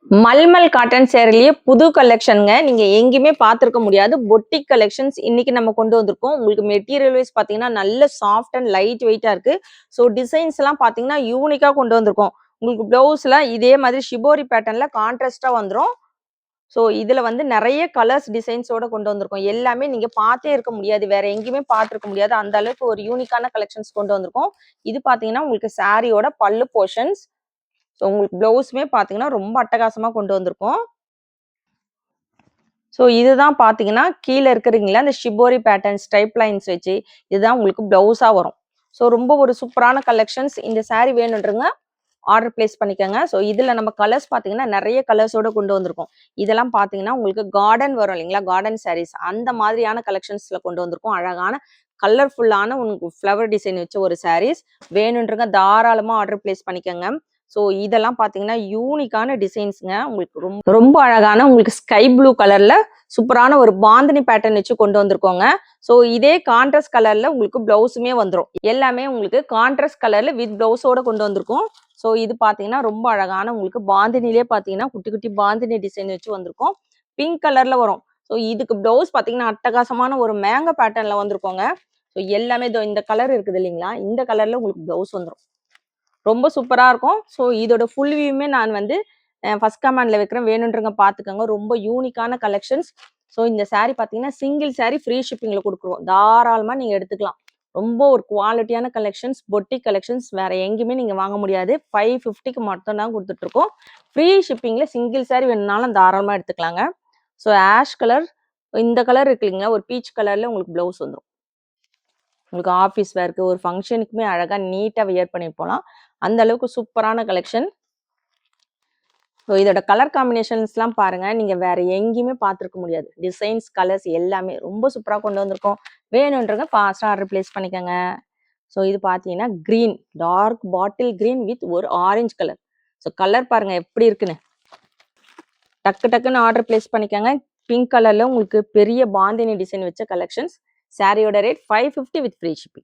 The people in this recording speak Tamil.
மல்மல் காட்டன் சேரிலேயே புது கலெக்ஷனுங்க. நீங்க எங்கேயுமே பார்த்திருக்க முடியாது. பொட்டிக் கலெக்ஷன்ஸ் இன்னைக்கு நம்ம கொண்டு வந்திருக்கோம். உங்களுக்கு மெட்டீரியல் வைஸ் பார்த்தீங்கன்னா, நல்ல சாஃப்ட் அண்ட் லைட் வெயிட்டா இருக்கு. ஸோ டிசைன்ஸ்லாம் பார்த்தீங்கன்னா, யூனிக்கா கொண்டு வந்திருக்கோம். உங்களுக்கு ப்ளவுஸ்லாம் இதே மாதிரி ஷிபோரி பேட்டர்ன்ல கான்ட்ராஸ்ட்டா வந்துரும். ஸோ இதுல வந்து நெறைய கலர்ஸ் டிசைன்ஸோட கொண்டு வந்திருக்கோம். எல்லாமே நீங்க பார்த்தே இருக்க முடியாது. வேற எங்கேயுமே பார்த்திருக்க முடியாது. அந்த அளவுக்கு ஒரு யூனிக்கான கலெக்ஷன்ஸ் கொண்டு வந்திருக்கோம். இது பார்த்தீங்கன்னா, உங்களுக்கு சாரியோட பல்லு போர்ஷன்ஸ். ஸோ உங்களுக்கு ப்ளவுஸுமே பார்த்தீங்கன்னா, ரொம்ப அட்டகாசமா கொண்டு வந்திருக்கோம். ஸோ இதுதான் பார்த்தீங்கன்னா, கீழ இருக்கிறீங்களா அந்த ஷிபோரி பேட்டர்ன்ஸ் டைப் லைன்ஸ் வச்சு, இதுதான் உங்களுக்கு ப்ளவுஸா வரும். ஸோ ரொம்ப ஒரு சூப்பரான கலெக்ஷன்ஸ். இந்த சாரி வேணுன்றவங்க ஆர்டர் பிளேஸ் பண்ணிக்கங்க. ஸோ இதுல நம்ம கலர்ஸ் பார்த்தீங்கன்னா, நெறைய கலர்ஸோட கொண்டு வந்திருக்கோம். இதெல்லாம் பார்த்தீங்கன்னா, உங்களுக்கு கார்டன் வரும் இல்லைங்களா? கார்டன் சாரீஸ் அந்த மாதிரியான கலெக்ஷன்ஸ்ல கொண்டு வந்திருக்கோம். அழகான கலர்ஃபுல்லான உங்களுக்கு ஃப்ளவர் டிசைன் வச்ச ஒரு சாரீஸ். வேணுன்றவங்க தாராளமா ஆர்டர் பிளேஸ் பண்ணிக்கங்க. ஸோ இதெல்லாம் பார்த்தீங்கன்னா, யூனிக்கான டிசைன்ஸ்ங்க. உங்களுக்கு ரொம்ப ரொம்ப அழகான உங்களுக்கு ஸ்கை ப்ளூ கலர்ல சூப்பரான ஒரு பாந்தினி பேட்டர்ன் வச்சு கொண்டு வந்திருக்கோங்க. ஸோ இதே கான்ட்ராஸ்ட் கலர்ல உங்களுக்கு பிளவுஸுமே வந்துரும். எல்லாமே உங்களுக்கு கான்ட்ராஸ்ட் கலர்ல வித் பிளவுஸோட கொண்டு வந்திருக்கோம். ஸோ இது பார்த்தீங்கன்னா, ரொம்ப அழகான உங்களுக்கு பாந்தினிலே பார்த்தீங்கன்னா, குட்டி குட்டி பாந்தினி டிசைன் வச்சு வந்திருக்கோம். பிங்க் கலர்ல வரும். ஸோ இதுக்கு பிளவுஸ் பார்த்தீங்கன்னா, அட்டகாசமான ஒரு மேங்கோ பேட்டர்ன்ல வந்திருக்கோங்க. ஸோ எல்லாமே இதோ இந்த கலர் இருக்குது இல்லைங்களா? இந்த கலர்ல உங்களுக்கு பிளவுஸ் வந்துரும். ரொம்ப சூப்பரா இருக்கும். ஸோ இதோட ஃபுல் வியூமே நான் வந்து ஃபர்ஸ்ட் கமெண்ட்ல வைக்கிறேன். வேணுன்றவங்க பார்த்துக்கோங்க. ரொம்ப யூனிக்கான கலெக்ஷன்ஸ். ஸோ இந்த சாரி பார்த்தீங்கன்னா, சிங்கிள் சாரி ஃப்ரீ ஷிப்பிங்ல குடுக்குறோம். தாராளமா நீங்க எடுத்துக்கலாம். ரொம்ப ஒரு குவாலிட்டியான கலெக்ஷன்ஸ், பொட்டிக் கலெக்ஷன்ஸ் வேற எங்கேயுமே நீங்க வாங்க முடியாது. 550க்கு மட்டும் தான் குடுத்துட்டு இருக்கோம். ஃப்ரீ ஷிப்பிங்ல சிங்கிள் சாரி வேணும்னாலும் தாராளமா எடுத்துக்கலாங்க. ஸோ ஆஷ் கலர் இந்த கலர் இருக்கு இல்லைங்களா? ஒரு பீச் கலர்ல உங்களுக்கு ப்ளவுஸ் வந்துரும். உங்களுக்கு ஆஃபீஸ் வேர்க்கு ஒரு ஃபங்ஷனுக்குமே அழகா நீட்டா வியர் பண்ணி போலாம். அந்த அளவுக்கு சூப்பரான கலெக்ஷன். ஸோ இதோட கலர் காம்பினேஷன்ஸ்லாம் பாருங்க. நீங்க வேற எங்கேயுமே பார்த்துருக்க முடியாது. டிசைன்ஸ், கலர்ஸ் எல்லாமே ரொம்ப சூப்பரா கொண்டு வந்திருக்கோம். வேணுன்றவங்க ஃபாஸ்ட்டா ஆர்டர் பிளேஸ் பண்ணிக்கங்க. ஸோ இது பார்த்தீங்கன்னா, green dark bottle green with ஒரு ஆரஞ்ச் கலர். ஸோ கலர் பாருங்க எப்படி இருக்குன்னு. டக்கு டக்குன்னு ஆர்டர் பிளேஸ் பண்ணிக்கங்க. பிங்க் கலர்ல உங்களுக்கு பெரிய பாந்தினி டிசைன் வச்ச கலெக்ஷன்ஸ். சாரியோட ரேட் 550 வித் ஃப்ரீ ஷிப்பிங்.